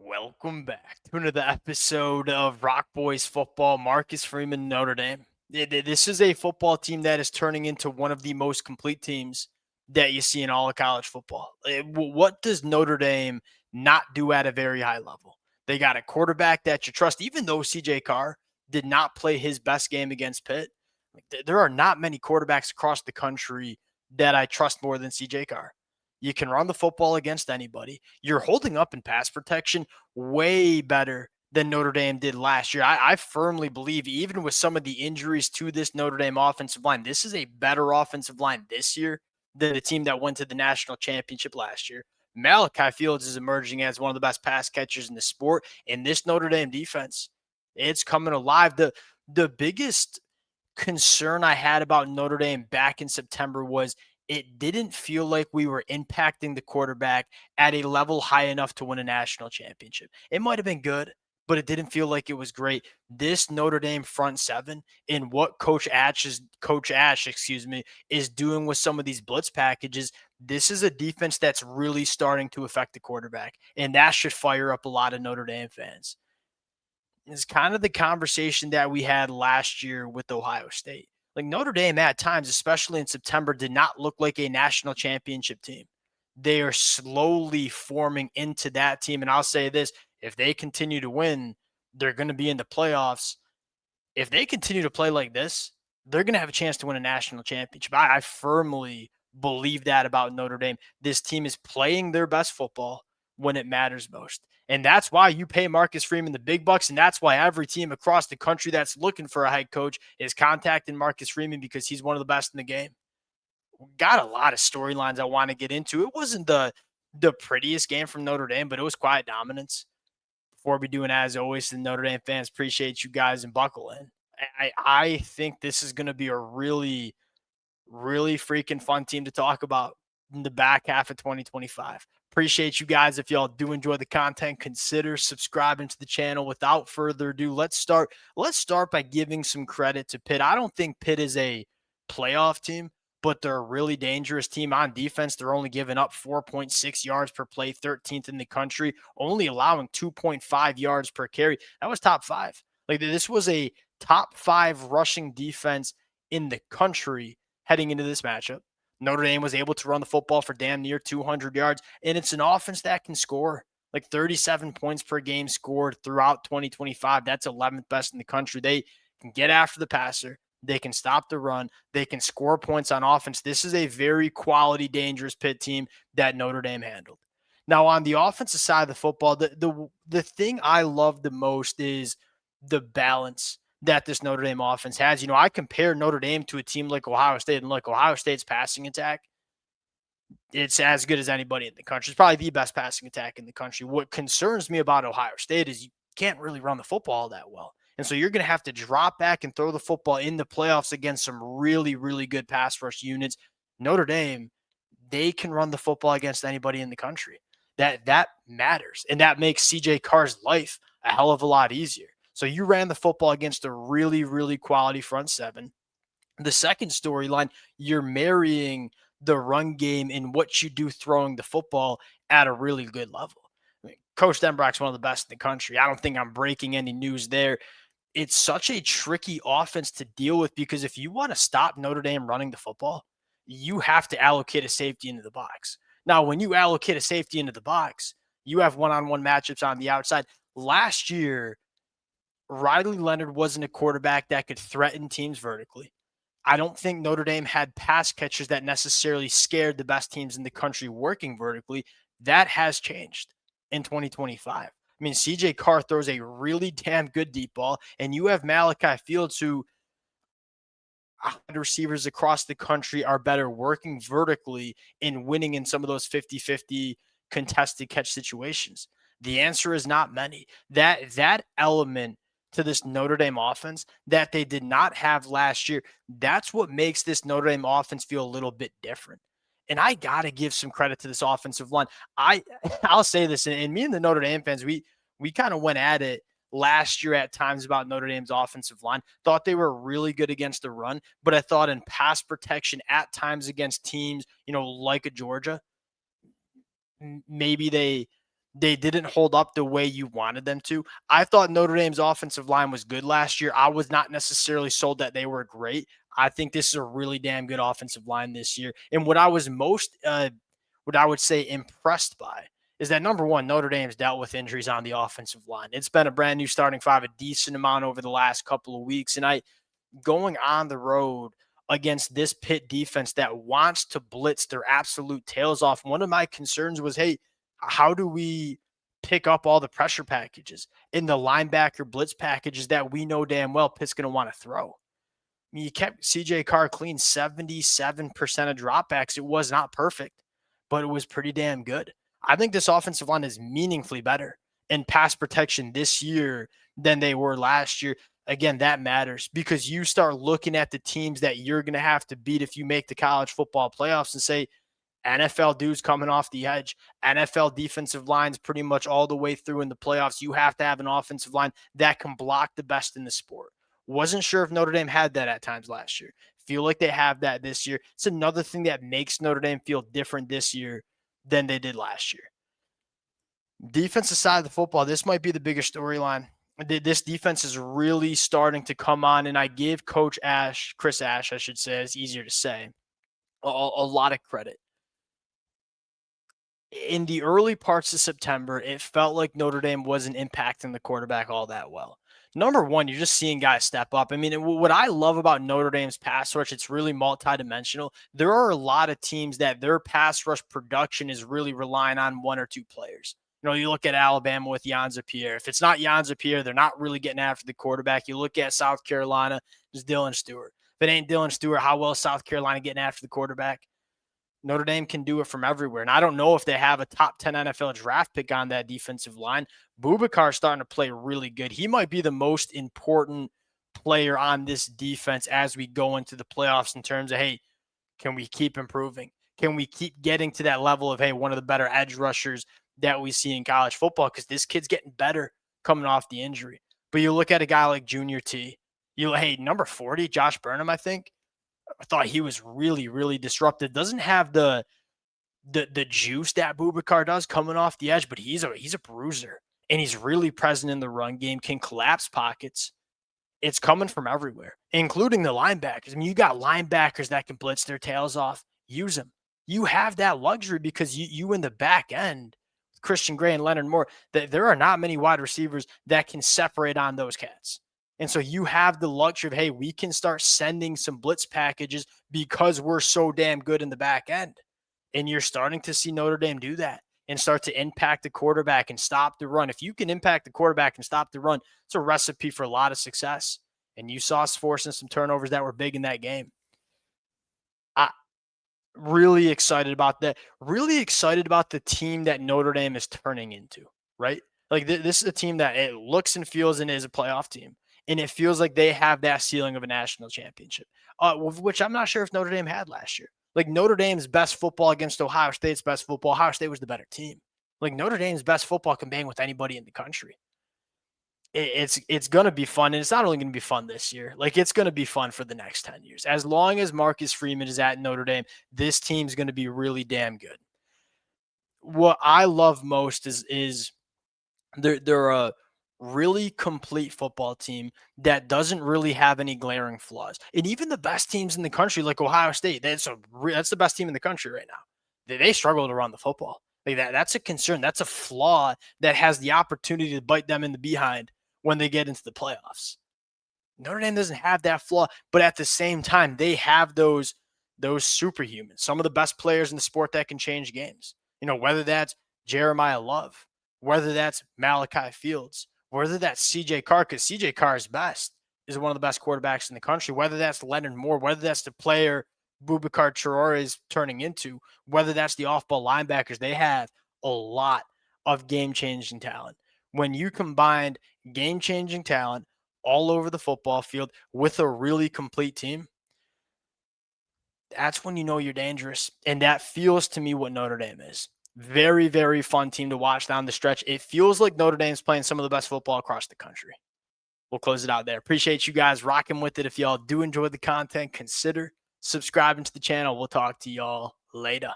Welcome back to another episode of Rock Boys Football. Marcus Freeman, Notre Dame. This is a football team that is turning into one of the most complete teams that you see in all of college football. What does Notre Dame not do at a very high level? They got a quarterback that you trust, even though CJ Carr did not play his best game against Pitt. There are not many quarterbacks across the country that I trust more than CJ Carr. You can run the football against anybody. You're holding up in pass protection way better than Notre Dame did last year. I firmly believe, even with some of the injuries to this Notre Dame offensive line, this is a better offensive line this year than the team that went to the national championship last year. Malachi Fields is emerging as one of the best pass catchers in the sport. And this Notre Dame defense, it's coming alive. The biggest concern I had about Notre Dame back in September was it didn't feel like we were impacting the quarterback at a level high enough to win a national championship. It might have been good, but it didn't feel like it was great. This Notre Dame front seven and what Coach Ash, is doing with some of these blitz packages. This is a defense that's really starting to affect the quarterback, and that should fire up a lot of Notre Dame fans. It's kind of the conversation that we had last year with Ohio State. Like Notre Dame at times, especially in September, did not look like a national championship team. They are slowly forming into that team. And I'll say this, if they continue to win, they're going to be in the playoffs. If they continue to play like this, they're going to have a chance to win a national championship. I firmly believe that about Notre Dame. This team is playing their best football when it matters most. And that's why you pay Marcus Freeman the big bucks. And that's why every team across the country that's looking for a head coach is contacting Marcus Freeman because he's one of the best in the game. Got a lot of storylines I want to get into. It wasn't the prettiest game from Notre Dame, but it was quiet dominance. Before we do, and as always, the Notre Dame fans appreciate you guys and buckle in. I think this is going to be a really, really freaking fun team to talk about in the back half of 2025. Appreciate you guys. If y'all do enjoy the content, consider subscribing to the channel. Without further ado, let's start by giving some credit to Pitt. I don't think Pitt is a playoff team, but they're a really dangerous team on defense. They're only giving up 4.6 yards per play, 13th in the country, only allowing 2.5 yards per carry. That was top 5. Like this was a top 5 rushing defense in the country heading into this matchup. Notre Dame was able to run the football for damn near 200 yards, and it's an offense that can score like 37 points per game scored throughout 2025. That's 11th best in the country. They can get after the passer. They can stop the run. They can score points on offense. This is a very quality, dangerous Pitt team that Notre Dame handled. Now, on the offensive side of the football, the thing I love the most is the balance that this Notre Dame offense has. You know, I compare Notre Dame to a team like Ohio State, and look, Ohio State's passing attack, it's as good as anybody in the country. It's probably the best passing attack in the country. What concerns me about Ohio State is you can't really run the football that well. And so you're going to have to drop back and throw the football in the playoffs against some really, really good pass rush units. Notre Dame, they can run the football against anybody in the country. That matters. And that makes CJ Carr's life a hell of a lot easier. So you ran the football against a really, really quality front seven. The second storyline, you're marrying the run game and what you do throwing the football at a really good level. I mean, Coach Denbrock's one of the best in the country. I don't think I'm breaking any news there. It's such a tricky offense to deal with because if you want to stop Notre Dame running the football, you have to allocate a safety into the box. Now, when you allocate a safety into the box, you have one-on-one matchups on the outside. Last year, Riley Leonard wasn't a quarterback that could threaten teams vertically. I don't think Notre Dame had pass catchers that necessarily scared the best teams in the country working vertically. That has changed in 2025. I mean, CJ Carr throws a really damn good deep ball, and you have Malachi Fields, who receivers across the country are better working vertically and winning in some of those 50-50 contested catch situations. The answer is not many. That element to this Notre Dame offense that they did not have last year, that's what makes this Notre Dame offense feel a little bit different. And I got to give some credit to this offensive line. I'll say this, and me and the Notre Dame fans, we kind of went at it last year at times about Notre Dame's offensive line. Thought they were really good against the run, but I thought in pass protection at times against teams, like a Georgia, maybe They didn't hold up the way you wanted them to. I thought Notre Dame's offensive line was good last year. I was not necessarily sold that they were great. I think this is a really damn good offensive line this year. And what I was most, what I would say, impressed by is that number one, Notre Dame's dealt with injuries on the offensive line. It's been a brand new starting five, a decent amount over the last couple of weeks. And going on the road against this Pitt defense that wants to blitz their absolute tails off. One of my concerns was, hey, how do we pick up all the pressure packages in the linebacker blitz packages that we know damn well Pitt's going to want to throw? I mean, you kept CJ Carr clean 77% of dropbacks. It was not perfect, but it was pretty damn good. I think this offensive line is meaningfully better in pass protection this year than they were last year. Again, that matters because you start looking at the teams that you're going to have to beat if you make the college football playoffs and say, NFL dudes coming off the edge, NFL defensive lines pretty much all the way through in the playoffs. You have to have an offensive line that can block the best in the sport. Wasn't sure if Notre Dame had that at times last year. Feel like they have that this year. It's another thing that makes Notre Dame feel different this year than they did last year. Defensive side of the football, this might be the bigger storyline. This defense is really starting to come on, and I give Coach Ash, Chris Ash, I should say, it's easier to say, a lot of credit. In the early parts of September, it felt like Notre Dame wasn't impacting the quarterback all that well. Number one, you're just seeing guys step up. I mean, what I love about Notre Dame's pass rush, it's really multidimensional. There are a lot of teams that their pass rush production is really relying on one or two players. You know, you look at Alabama with Yanza Pierre. If it's not Yanza Pierre, they're not really getting after the quarterback. You look at South Carolina, it's Dylan Stewart. If it ain't Dylan Stewart, how well is South Carolina getting after the quarterback? Notre Dame can do it from everywhere. And I don't know if they have a top 10 NFL draft pick on that defensive line. Bubakar's starting to play really good. He might be the most important player on this defense as we go into the playoffs in terms of, hey, can we keep improving? Can we keep getting to that level of, hey, one of the better edge rushers that we see in college football? Because this kid's getting better coming off the injury. But you look at a guy like Junior T. Hey, number 40, Josh Burnham, I think. I thought he was really, really disruptive. Doesn't have the juice that Bubakar does coming off the edge, but he's a bruiser and he's really present in the run game, can collapse pockets. It's coming from everywhere, including the linebackers. I mean, you got linebackers that can blitz their tails off. Use them. You have that luxury because you in the back end, Christian Gray and Leonard Moore, that there are not many wide receivers that can separate on those cats. And so you have the luxury of, hey, we can start sending some blitz packages because we're so damn good in the back end. And you're starting to see Notre Dame do that and start to impact the quarterback and stop the run. If you can impact the quarterback and stop the run, it's a recipe for a lot of success. And you saw us forcing some turnovers that were big in that game. I really excited about that. Really excited about the team that Notre Dame is turning into, right? Like this is a team that it looks and feels and is a playoff team. And it feels like they have that ceiling of a national championship, which I'm not sure if Notre Dame had last year. Like Notre Dame's best football against Ohio State's best football. Ohio State was the better team. Like Notre Dame's best football can bang with anybody in the country. It's going to be fun. And it's not only going to be fun this year. Like it's going to be fun for the next 10 years. As long as Marcus Freeman is at Notre Dame, this team's going to be really damn good. What I love most is they're a really complete football team that doesn't really have any glaring flaws. And even the best teams in the country, like Ohio State, that's the best team in the country right now. They struggle to run the football. Like that's a concern. That's a flaw that has the opportunity to bite them in the behind when they get into the playoffs. Notre Dame doesn't have that flaw, but at the same time, they have those superhumans, some of the best players in the sport that can change games. You know, whether that's Jeremiah Love, whether that's Malachi Fields, whether that's CJ Carr, because CJ Carr is one of the best quarterbacks in the country, whether that's Leonard Moore, whether that's the player Bubakar Traore is turning into, whether that's the off-ball linebackers, they have a lot of game-changing talent. When you combine game-changing talent all over the football field with a really complete team, that's when you know you're dangerous. And that feels to me what Notre Dame is. Very, very fun team to watch down the stretch. It feels like Notre Dame's playing some of the best football across the country. We'll close it out there. Appreciate you guys rocking with it. If y'all do enjoy the content, consider subscribing to the channel. We'll talk to y'all later.